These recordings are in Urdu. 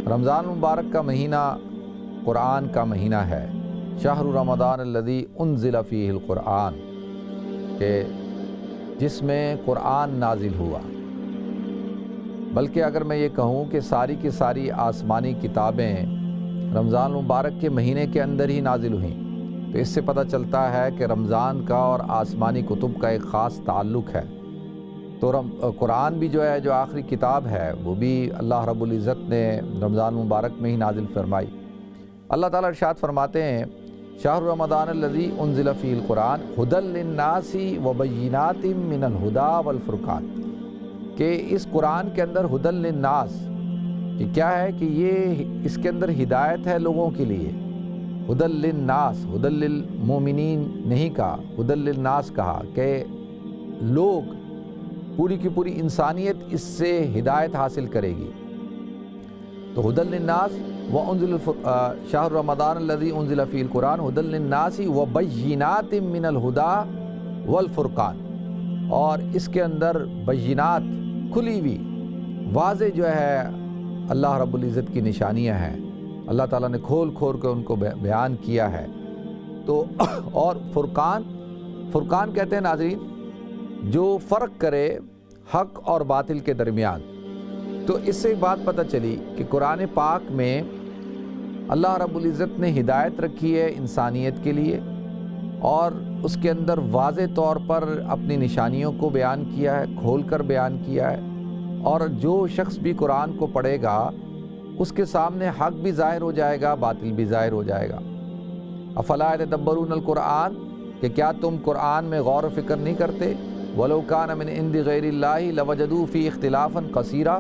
رمضان المبارک کا مہینہ قرآن کا مہینہ ہے۔ شہر رمضان الذی انزل فیہ القرآن، کہ جس میں قرآن نازل ہوا۔ بلکہ اگر میں یہ کہوں کہ ساری کی ساری آسمانی کتابیں رمضان المبارک کے مہینے کے اندر ہی نازل ہوئیں، تو اس سے پتہ چلتا ہے کہ رمضان کا اور آسمانی کتب کا ایک خاص تعلق ہے۔ تو قرآن بھی جو ہے، جو آخری کتاب ہے، وہ بھی اللہ رب العزت نے رمضان المبارک میں ہی نازل فرمائی۔ اللہ تعالیٰ ارشاد فرماتے ہیں، شہر رمضان الذی انزل فیہ القرآن ھدی للناس وبینات من الھدی والفرقان، کہ اس قرآن کے اندر ھدی للناس، کہ کیا ہے کہ یہ اس کے اندر ہدایت ہے لوگوں کے لیے۔ ھدی للناس، ھدی للمؤمنین نہیں کہا، ھدی للناس کہا، کہ لوگ پوری کی پوری انسانیت اس سے ہدایت حاصل کرے گی۔ تو ھدی للناس وانزل شہر رمضان الذی انزل فیہ القرآن ھدی للناس وبینات من الھدی والفرقان، اور اس کے اندر بینات، کھلی ہوئی واضح جو ہے اللہ رب العزت کی نشانیاں ہیں، اللہ تعالیٰ نے کھول کھول کے ان کو بیان کیا ہے۔ تو اور فرقان کہتے ہیں ناظرین جو فرق کرے حق اور باطل کے درمیان۔ تو اس سے ایک بات پتہ چلی کہ قرآن پاک میں اللہ رب العزت نے ہدایت رکھی ہے انسانیت کے لیے، اور اس کے اندر واضح طور پر اپنی نشانیوں کو بیان کیا ہے، کھول کر بیان کیا ہے، اور جو شخص بھی قرآن کو پڑھے گا اس کے سامنے حق بھی ظاہر ہو جائے گا، باطل بھی ظاہر ہو جائے گا۔ افلا یتدبرون القرآن، کہ کیا تم قرآن میں غور و فکر نہیں کرتے؟ وَلَوْ كَانَ مِنْ عِنْدِ غَيْرِ اللَّهِ لَوَجَدُوا فِيهِ اخْتِلَافًا كَثِيرًا،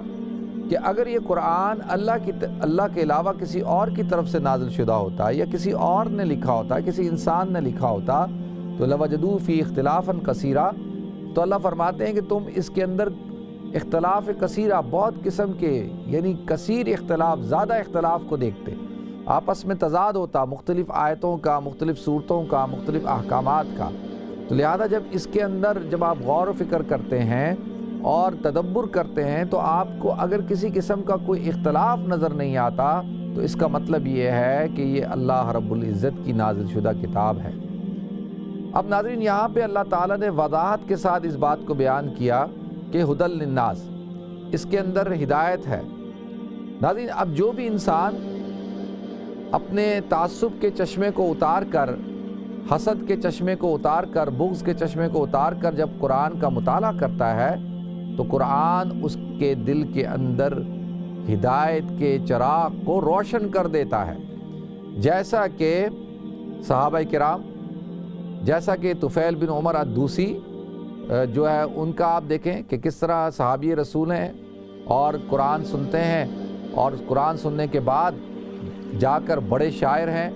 کہ اگر یہ قرآن اللہ کے علاوہ کسی اور کی طرف سے نازل شدہ ہوتا ہے، یا کسی اور نے لکھا ہوتا ہے، کسی انسان نے لکھا ہوتا، تو لَوَجَدُوا فِيهِ اخْتِلَافًا كَثِيرًا، تو اللہ فرماتے ہیں کہ تم اس کے اندر اختلاف کثیرہ، بہت قسم کے، یعنی کثیر اختلاف، زیادہ اختلاف کو دیکھتے، آپس میں تضاد ہوتا مختلف آیتوں کا، مختلف صورتوں کا، مختلف احکامات کا۔ تو لہذا جب اس کے اندر جب آپ غور و فکر کرتے ہیں اور تدبر کرتے ہیں، تو آپ کو اگر کسی قسم کا کوئی اختلاف نظر نہیں آتا، تو اس کا مطلب یہ ہے کہ یہ اللہ رب العزت کی نازل شدہ کتاب ہے۔ اب ناظرین یہاں پہ اللہ تعالیٰ نے وضاحت کے ساتھ اس بات کو بیان کیا کہ ھدی للناس، اس کے اندر ہدایت ہے۔ ناظرین اب جو بھی انسان اپنے تعصب کے چشمے کو اتار کر، حسد کے چشمے کو اتار کر، بغض کے چشمے کو اتار کر جب قرآن کا مطالعہ کرتا ہے، تو قرآن اس کے دل کے اندر ہدایت کے چراغ کو روشن کر دیتا ہے۔ جیسا کہ صحابہ کرام، جیسا کہ طفیل بن عمر الدوسی جو ہے، ان کا آپ دیکھیں کہ کس طرح صحابی رسول ہیں اور قرآن سنتے ہیں، اور قرآن سننے کے بعد جا کر بڑے شاعر ہیں،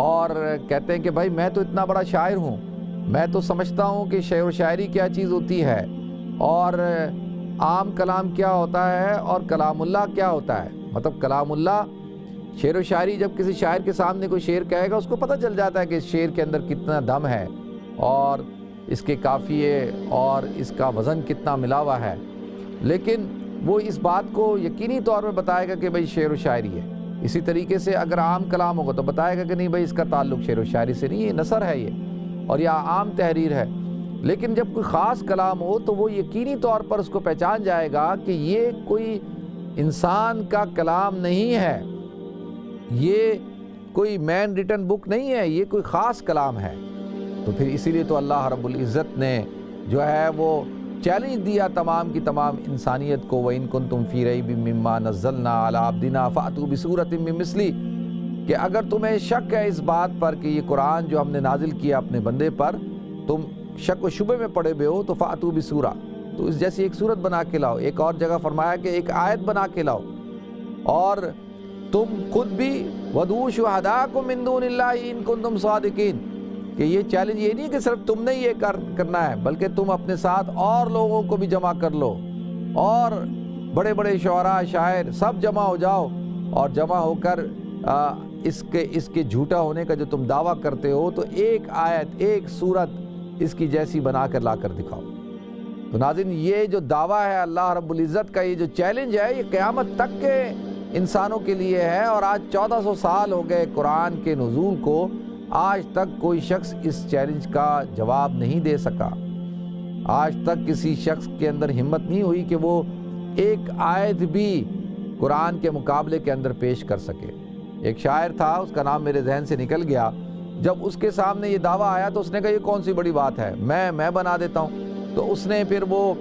اور کہتے ہیں کہ بھائی میں تو اتنا بڑا شاعر ہوں، میں تو سمجھتا ہوں کہ شعر و شاعری کیا چیز ہوتی ہے، اور عام کلام کیا ہوتا ہے، اور کلام اللہ کیا ہوتا ہے۔ مطلب کلام اللہ، شعر و شاعری، جب کسی شاعر کے سامنے کوئی شعر کہے گا، اس کو پتہ چل جاتا ہے کہ اس شعر کے اندر کتنا دم ہے، اور اس کے قافیے اور اس کا وزن کتنا ملا ہوا ہے، لیکن وہ اس بات کو یقینی طور پر بتائے گا کہ بھئی شعر و شاعری ہے۔ اسی طریقے سے اگر عام کلام ہوگا تو بتائے گا کہ نہیں بھئی اس کا تعلق شعر و شاعری سے نہیں، یہ نثر ہے، یہ اور یہ عام تحریر ہے۔ لیکن جب کوئی خاص کلام ہو تو وہ یقینی طور پر اس کو پہچان جائے گا کہ یہ کوئی انسان کا کلام نہیں ہے، یہ کوئی مین ریٹن بک نہیں ہے، یہ کوئی خاص کلام ہے۔ تو پھر اسی لیے تو اللہ رب العزت نے جو ہے وہ چیلنج دیا تمام کی تمام انسانیت کو، وَإِن كُنتُمْ فِي رَيْبٍ مِّمَّا نَزَّلْنَا عَلَىٰ عَبْدِنَا فَأْتُوا بِسُورَةٍ مِّن مِّثْلِهِ، کہ اگر تمہیں شک ہے اس بات پر کہ یہ قرآن جو ہم نے نازل کیا اپنے بندے پر، تم شک و شبے میں پڑے ہوئے ہو، تو فَأْتُوا بِسُورَةٍ، تو اس جیسی ایک صورت بنا کے لاؤ۔ ایک اور جگہ فرمایا کہ ایک آیت بنا کے لاؤ، اور تم خود بھی وَادْعُوا شُهَدَاءَكُم مِّن دُونِ اللَّهِ إِن كُنتُمْ صَادِقِينَ، کہ یہ چیلنج یہ نہیں کہ صرف تم نے یہ کرنا ہے، بلکہ تم اپنے ساتھ اور لوگوں کو بھی جمع کر لو، اور بڑے بڑے شعراء، شاعر سب جمع ہو جاؤ، اور جمع ہو کر اس کے جھوٹا ہونے کا جو تم دعویٰ کرتے ہو، تو ایک آیت، ایک صورت اس کی جیسی بنا کر لا کر دکھاؤ۔ تو ناظرین یہ جو دعویٰ ہے اللہ رب العزت کا، یہ جو چیلنج ہے، یہ قیامت تک کے انسانوں کے لیے ہے، اور آج 1400 سال ہو گئے قرآن کے نزول کو، آج تک کوئی شخص اس چیلنج کا جواب نہیں دے سکا۔ آج تک کسی شخص کے اندر ہمت نہیں ہوئی کہ وہ ایک آیت بھی قرآن کے مقابلے کے اندر پیش کر سکے۔ ایک شاعر تھا، اس کا نام میرے ذہن سے نکل گیا، جب اس کے سامنے یہ دعویٰ آیا تو اس نے کہا یہ کون سی بڑی بات ہے، میں بنا دیتا ہوں۔ تو اس نے پھر وہ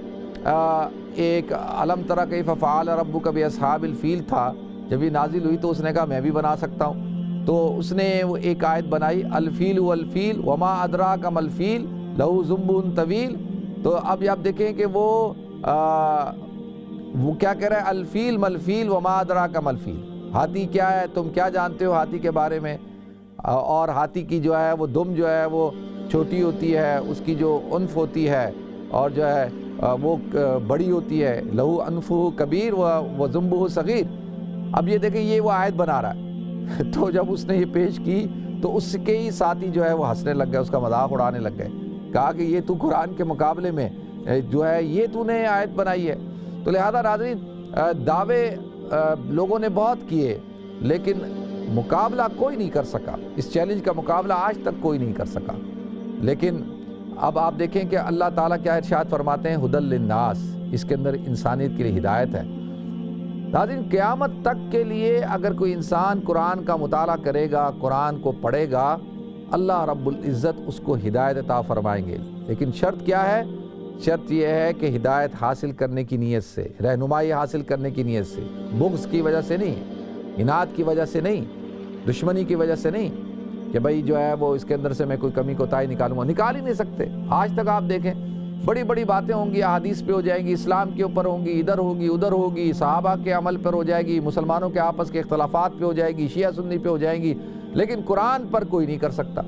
ایک الم تری کیف فعل ربک باصحاب الفیل تھا، جب یہ نازل ہوئی تو اس نے کہا میں بھی بنا سکتا ہوں۔ تو اس نے وہ ایک آیت بنائی، الفیل والفیل وما ادراک ما الفیل لہ ذنب طویل۔ تو اب آپ دیکھیں کہ وہ کیا کہہ رہا ہے، الفیل ملفیل وما ادراک ما الفیل، ہاتھی کیا ہے، تم کیا جانتے ہو ہاتھی کے بارے میں، اور ہاتھی کی جو ہے وہ دم جو ہے وہ چھوٹی ہوتی ہے، اس کی جو انف ہوتی ہے اور جو ہے وہ بڑی ہوتی ہے، لہو انفہ کبیر و ذنبہ صغیر۔ اب یہ دیکھیں یہ وہ آیت بنا رہا ہے۔ تو جب اس نے یہ پیش کی تو اس کے ہی ساتھی جو ہے وہ ہنسنے لگ گئے، اس کا مذاق اڑانے لگ گئے، کہا کہ یہ تو قرآن کے مقابلے میں جو ہے یہ تو نے آیت بنائی ہے۔ تو لہذا ناظرین، دعوے لوگوں نے بہت کیے لیکن مقابلہ کوئی نہیں کر سکا، اس چیلنج کا مقابلہ آج تک کوئی نہیں کر سکا۔ لیکن اب آپ دیکھیں کہ اللہ تعالیٰ کیا ارشاد فرماتے ہیں، ھدی للناس، اس کے اندر انسانیت کے لیے ہدایت ہے۔ ناظرین، قیامت تک کے لیے اگر کوئی انسان قرآن کا مطالعہ کرے گا، قرآن کو پڑھے گا، اللہ رب العزت اس کو ہدایت عطا فرمائیں گے۔ لیکن شرط کیا ہے؟ شرط یہ ہے کہ ہدایت حاصل کرنے کی نیت سے، رہنمائی حاصل کرنے کی نیت سے، بغض کی وجہ سے نہیں، اناد کی وجہ سے نہیں، دشمنی کی وجہ سے نہیں کہ بھئی جو ہے وہ اس کے اندر سے میں کوئی کمی کوتاہی نکالوں گا، نکال ہی نہیں سکتے۔ آج تک آپ دیکھیں بڑی بڑی باتیں ہوں گی، احادیث پہ ہو جائیں گی، اسلام کے اوپر ہوں گی، ادھر ہوگی ادھر ہوگی، صحابہ کے عمل پر ہو جائے گی، مسلمانوں کے آپس کے اختلافات پہ ہو جائے گی، شیعہ سنی پہ ہو جائیں گی، لیکن قرآن پر کوئی نہیں کر سکتا۔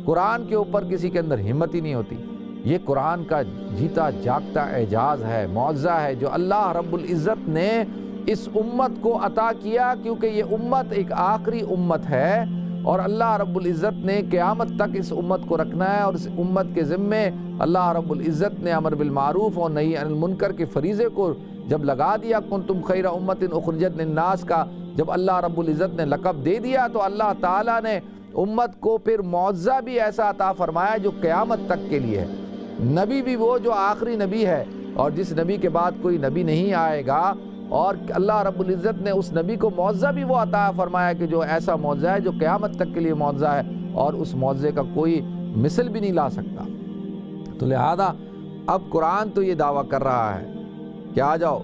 قرآن کے اوپر کسی کے اندر ہمت ہی نہیں ہوتی۔ یہ قرآن کا جیتا جاگتا اعجاز ہے، معجزہ ہے جو اللہ رب العزت نے اس امت کو عطا کیا، کیونکہ یہ امت ایک آخری امت ہے اور اللہ رب العزت نے قیامت تک اس امت کو رکھنا ہے، اور اس امت کے ذمے اللہ رب العزت نے امر بالمعروف اور نہی عن المنکر کے فریضے کو جب لگا دیا، کنتم خیر امت اخرجت للناس کا جب اللہ رب العزت نے لقب دے دیا، تو اللہ تعالیٰ نے امت کو پھر معجزہ بھی ایسا عطا فرمایا جو قیامت تک کے لیے ہے۔ نبی بھی وہ جو آخری نبی ہے اور جس نبی کے بعد کوئی نبی نہیں آئے گا، اور اللہ رب العزت نے اس نبی کو معجزہ بھی وہ عطا فرمایا کہ جو ایسا معجزہ ہے جو قیامت تک کے لیے معجزہ ہے، اور اس معجزے کا کوئی مثل بھی نہیں لا سکتا۔ تو لہذا اب قرآن تو یہ دعویٰ کر رہا ہے کہ آ جاؤ۔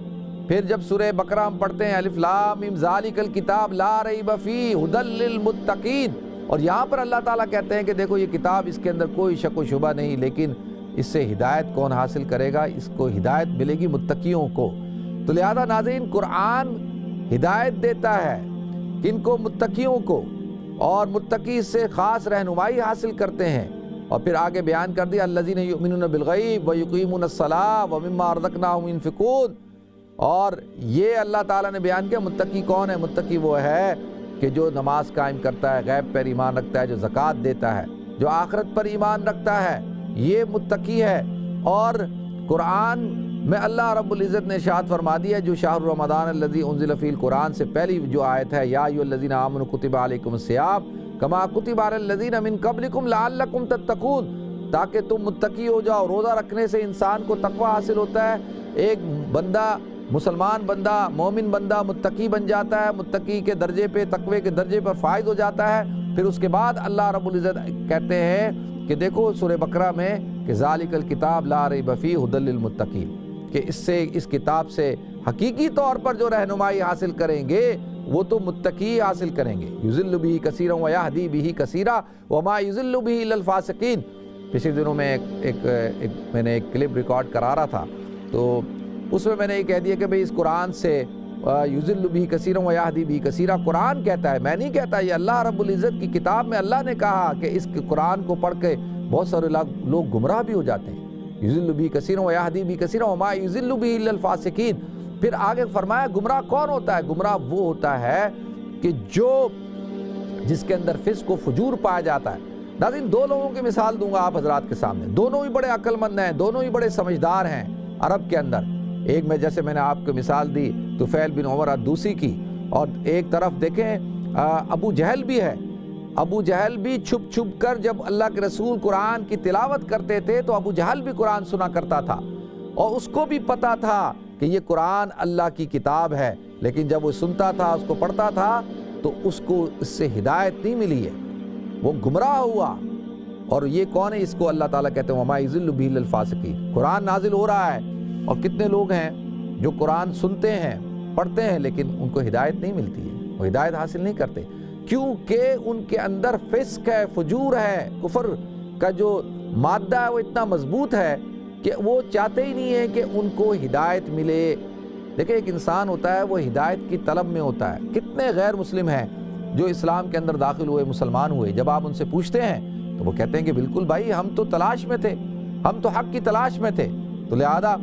پھر جب سورہ بقرہ ہم پڑھتے ہیں الف لام میم ذالک الکتاب لا ریب فیہ ھدی للمتقین، اور یہاں پر اللہ تعالیٰ کہتے ہیں کہ دیکھو یہ کتاب، اس کے اندر کوئی شک و شبہ نہیں، لیکن اس سے ہدایت کون حاصل کرے گا؟ اس کو ہدایت ملے گی متقیوں کو۔ تو لہذا ناظرین، قرآن ہدایت دیتا ہے کن کو؟ متقیوں کو، اور متقی اس سے خاص رہنمائی حاصل کرتے ہیں۔ اور پھر آگے بیان کر دیا الذین یؤمنون بالغیب ویقیمون الصلاۃ ومما رزقناہم ينفقون، اور یہ اللہ تعالیٰ نے بیان کیا متقی کون ہے۔ متقی وہ ہے کہ جو نماز قائم کرتا ہے، غیب پر ایمان رکھتا ہے، جو زکوٰۃ دیتا ہے، جو آخرت پر ایمان رکھتا ہے، یہ متقی ہے۔ اور قرآن میں اللہ رب العزت نے ارشاد فرما دیا جو شہر رمضان الذی انزل فیہ القرآن سے پہلی جو آیت ہے، یا ایھا الذین آمنوا کتب علیکم الصیام کما کتب علی الذین من قبلکم لعلکم تتقون، تاکہ تم متقی ہو جاؤ۔ روزہ رکھنے سے انسان کو تقوی حاصل ہوتا ہے، ایک بندہ مسلمان بندہ، مومن بندہ متقی بن جاتا ہے، متقی کے درجے پہ، تقوی کے درجے پر فائز ہو جاتا ہے۔ پھر اس کے بعد اللہ رب العزت کہتے ہیں کہ دیکھو سورہ بقرہ میں کہ ذالک الکتاب لا ریب فیہ ھدی للمتقین، کہ اس کتاب سے حقیقی طور پر جو رہنمائی حاصل کریں گے وہ تو متقی حاصل کریں گے۔ یضل بہ کثیرا ویہدی بہ کثیرا وما یضل بہ الا الفاسقین۔ پچھلے دنوں میں میں نے ایک کلپ ریکارڈ کرا رہا تھا، تو اس میں نے یہ کہہ دیا کہ بھئی اس قرآن سے یضل بہ کثیرا ویہدی بہ کثیرا قرآن کہتا ہے، میں نہیں کہتا، یہ اللہ رب العزت کی کتاب میں اللہ نے کہا کہ اس قرآن کو پڑھ کے بہت سارے لوگ گمراہ بھی ہو جاتے ہیں۔ یضل بہ کثیرا ویہدی بہ کثیرا وما یضل بہ الا الفاسقین۔ پھر آگے فرمایا گمراہ کون ہوتا ہے؟ گمراہ وہ ہوتا ہے کہ جس کے اندر فسق و فجور پایا جاتا ہے۔ ناظرین، دو لوگوں کی مثال دوں گا آپ حضرات کے سامنے، دونوں ہی بڑے عقل مند ہیں، دونوں ہی بڑے سمجھدار ہیں عرب کے اندر۔ ایک میں جیسے میں نے آپ کو مثال دی طفیل بن عمر الدوسی کی، اور ایک طرف دیکھیں ابو جہل بھی ہے، ابو جہل بھی چھپ چھپ کر جب اللہ کے رسول قرآن کی تلاوت کرتے تھے تو ابو جہل بھی قرآن سنا کرتا تھا، اور اس کو بھی پتا تھا کہ یہ قرآن اللہ کی کتاب ہے، لیکن جب وہ سنتا تھا، اس کو پڑھتا تھا، تو اس کو اس سے ہدایت نہیں ملی ہے، وہ گمراہ ہوا۔ اور یہ کون ہے؟ اس کو اللہ تعالیٰ کہتے ہیں وَمَا يُضِلُّ بِهِ إِلَّا الْفَاسِقِينَ۔ قرآن نازل ہو رہا ہے، اور کتنے لوگ ہیں جو قرآن سنتے ہیں، پڑھتے ہیں، لیکن ان کو ہدایت نہیں ملتی ہے، وہ ہدایت حاصل نہیں کرتے، کیونکہ ان کے اندر فسق ہے، فجور ہے، کفر کا جو مادہ ہے وہ اتنا مضبوط ہے کہ وہ چاہتے ہی نہیں ہے کہ ان کو ہدایت ملے۔ دیکھیں ایک انسان ہوتا ہے وہ ہدایت کی طلب میں ہوتا ہے۔ کتنے غیر مسلم ہیں جو اسلام کے اندر داخل ہوئے، مسلمان ہوئے، جب آپ ان سے پوچھتے ہیں تو وہ کہتے ہیں کہ بالکل بھائی ہم تو تلاش میں تھے، ہم تو حق کی تلاش میں تھے۔ تو لہذا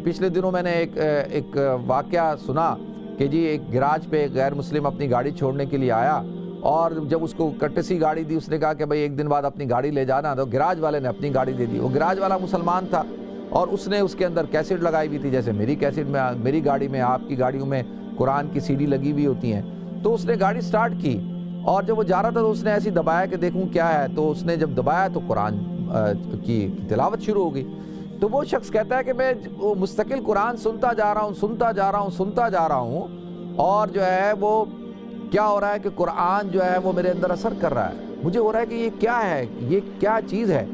پچھلے دنوں میں نے ایک واقعہ سنا کہ جی ایک گراج پہ ایک غیر مسلم اپنی گاڑی چھوڑنے کے لیے آیا، اور جب اس کو کٹسی گاڑی دی، اس نے کہا کہ بھائی ایک دن بعد اپنی گاڑی لے جانا، تو گراج والے نے اپنی گاڑی دے دی۔ وہ گراج والا مسلمان تھا، اور اس نے اس کے اندر کیسٹ لگائی ہوئی تھی، جیسے میری کیسٹ میں، میری گاڑی میں، آپ کی گاڑیوں میں قرآن کی سی ڈی لگی ہوئی ہوتی ہیں۔ تو اس نے گاڑی سٹارٹ کی، اور جب وہ جا رہا تھا تو اس نے ایسی دبایا کہ دیکھوں کیا ہے، تو اس نے جب دبایا تو قرآن کی تلاوت شروع ہو گئی۔ تو وہ شخص کہتا ہے کہ میں مستقل قرآن سنتا جا رہا ہوں، اور جو ہے وہ کیا ہو رہا ہے کہ قرآن جو ہے وہ میرے اندر اثر کر رہا ہے، مجھے ہو رہا ہے کہ یہ کیا ہے، یہ کیا چیز ہے۔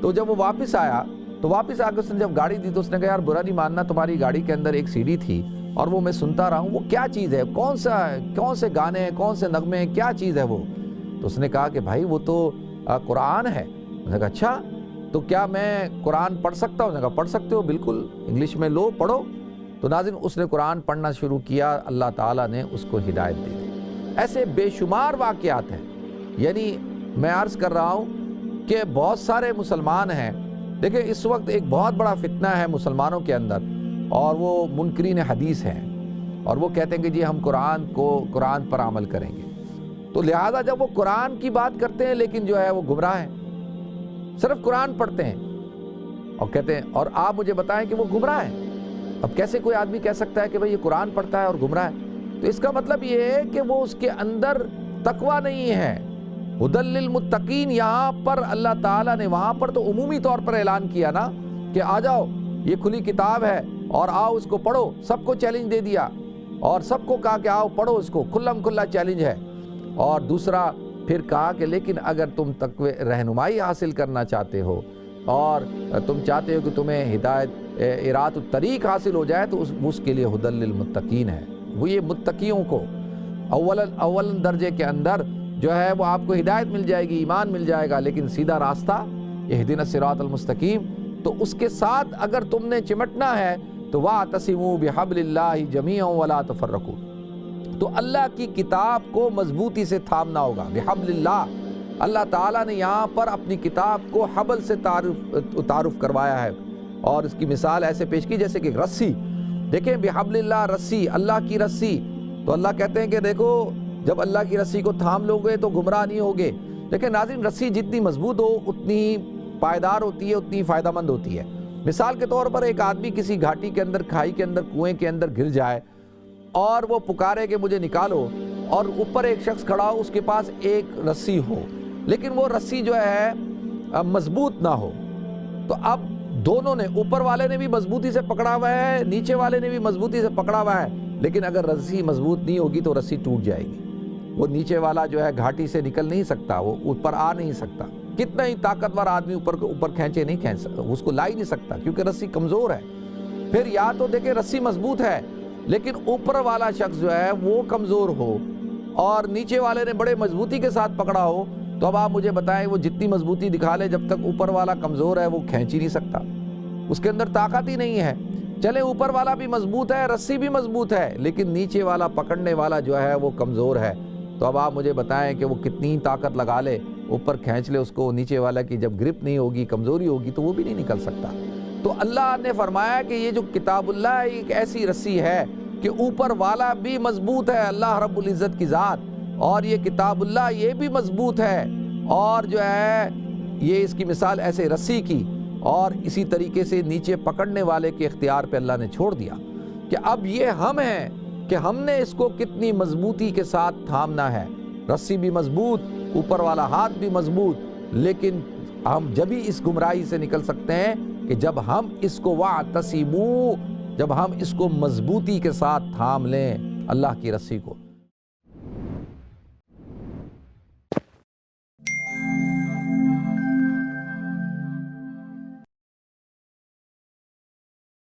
تو جب وہ واپس آیا تو واپس آ کے اس نے جب گاڑی دی تو اس نے کہا یار برا نہیں ماننا، تمہاری گاڑی کے اندر ایک سی ڈی تھی اور وہ میں سنتا رہا ہوں، وہ کیا چیز ہے، کون سے گانے ہیں، کون سے نغمے ہیں، کیا چیز ہے وہ؟ تو اس نے کہا کہ بھائی وہ تو قرآن ہے۔ اس نے کہا اچھا تو کیا میں قرآن پڑھ سکتا ہوں؟ اس نے کہا پڑھ سکتے ہو، بالکل انگلش میں لو پڑھو۔ تو ناظرین اس نے قرآن پڑھنا شروع کیا، اللہ تعالیٰ نے اس کو ہدایت دی۔ ایسے بے شمار واقعات ہیں، یعنی میں عرض کر رہا ہوں کہ بہت سارے مسلمان ہیں۔ دیکھیں اس وقت ایک بہت بڑا فتنہ ہے مسلمانوں کے اندر، اور وہ منکرین حدیث ہیں، اور وہ کہتے ہیں کہ جی ہم قرآن پر عمل کریں گے۔ تو لہٰذا جب وہ قرآن کی بات کرتے ہیں لیکن جو ہے وہ گمراہ ہیں، صرف قرآن پڑھتے ہیں اور کہتے ہیں، اور آپ مجھے بتائیں کہ وہ گمراہ ہیں۔ اب کیسے کوئی آدمی کہہ سکتا ہے کہ بھئی یہ قرآن پڑھتا ہے اور گمراہ ہے؟ تو اس کا مطلب یہ ہے کہ وہ اس کے اندر تقویٰ نہیں ہے۔ ہدی للمتقین، یہاں پر اللہ تعالیٰ نے وہاں پر تو عمومی طور پر اعلان کیا نا کہ آ جاؤ یہ کھلی کتاب ہے اور آؤ اس کو پڑھو، سب کو چیلنج دے دیا اور سب کو کہا کہ آؤ پڑھو اس کو، کھلم کھلا چیلنج ہے۔ اور دوسرا پھر کہا کہ لیکن اگر تم تقوی رہنمائی حاصل کرنا چاہتے ہو اور تم چاہتے ہو کہ تمہیں ہدایت ارات الطریق حاصل ہو جائے تو اس کے لیے ہدی للمتقین ہے۔ وہ یہ متقیوں کو اول درجے کے اندر جو ہے وہ آپ کو ہدایت مل جائے گی، ایمان مل جائے گا، لیکن سیدھا راستہ اہدنا الصراط المستقیم، تو اس کے ساتھ اگر تم نے چمٹنا ہے تو واعتصموا بحبل اللہ جمیعا ولا تفرقوا، تو اللہ کی کتاب کو مضبوطی سے تھامنا ہوگا۔ بحبل اللہ، اللہ تعالیٰ نے یہاں پر اپنی کتاب کو حبل سے تعارف کروایا ہے، اور اس کی مثال ایسے پیش کی جیسے کہ رسی۔ دیکھیں بحبل اللہ، رسی، اللہ کی رسی، تو اللہ کہتے ہیں کہ دیکھو جب اللہ کی رسی کو تھام لو گے تو گمراہ نہیں ہوگے۔ لیکن ناظرین رسی جتنی مضبوط ہو اتنی پائیدار ہوتی ہے، اتنی فائدہ مند ہوتی ہے۔ مثال کے طور پر ایک آدمی کسی گھاٹی کے اندر، کھائی کے اندر، کنویں کے اندر گر جائے اور وہ پکارے کہ مجھے نکالو، اور اوپر ایک شخص کھڑا ہو، اس کے پاس ایک رسی ہو لیکن وہ رسی جو ہے مضبوط نہ ہو، تو اب دونوں نے، اوپر والے نے بھی مضبوطی سے پکڑا ہوا ہے، نیچے والے نے بھی مضبوطی سے پکڑا ہوا ہے، لیکن اگر رسی مضبوط نہیں ہوگی تو رسی ٹوٹ جائے گی۔ وہ نیچے والا جو ہے گھاٹی سے نکل نہیں سکتا، وہ اوپر آ نہیں سکتا، کتنا ہی طاقتور آدمی اوپر کھینچے نہیں کھینچ سکتا، اس کو لا ہی نہیں سکتا کیونکہ رسی کمزور ہے۔ پھر یا تو دیکھیں رسی مضبوط ہے لیکن اوپر والا شخص جو ہے وہ کمزور ہو اور نیچے والے نے بڑے مضبوطی کے ساتھ پکڑا ہو، تو اب آپ مجھے بتائیں وہ جتنی مضبوطی دکھا لے، جب تک اوپر والا کمزور ہے وہ کھینچ ہی نہیں سکتا، اس کے اندر طاقت ہی نہیں ہے۔ چلے اوپر والا بھی مضبوط ہے، رسی بھی مضبوط ہے، لیکن نیچے والا پکڑنے والا جو ہے وہ کمزور ہے، تو اب آپ مجھے بتائیں کہ وہ کتنی طاقت لگا لے، اوپر کھینچ لے اس کو، نیچے والا کی جب گرپ نہیں ہوگی، کمزوری ہوگی، تو وہ بھی نہیں نکل سکتا۔ تو اللہ نے فرمایا کہ یہ جو کتاب اللہ ایک ایسی رسی ہے کہ اوپر والا بھی مضبوط ہے، اللہ رب العزت کی ذات، اور یہ کتاب اللہ یہ بھی مضبوط ہے، اور جو ہے یہ اس کی مثال ایسے رسی کی، اور اسی طریقے سے نیچے پکڑنے والے کے اختیار پہ اللہ نے چھوڑ دیا کہ اب یہ ہم ہیں کہ ہم نے اس کو کتنی مضبوطی کے ساتھ تھامنا ہے۔ رسی بھی مضبوط، اوپر والا ہاتھ بھی مضبوط، لیکن ہم جبھی اس گمراہی سے نکل سکتے ہیں کہ جب ہم اس کو وَاعْتَصِمُوا، جب ہم اس کو مضبوطی کے ساتھ تھام لیں اللہ کی رسی کو۔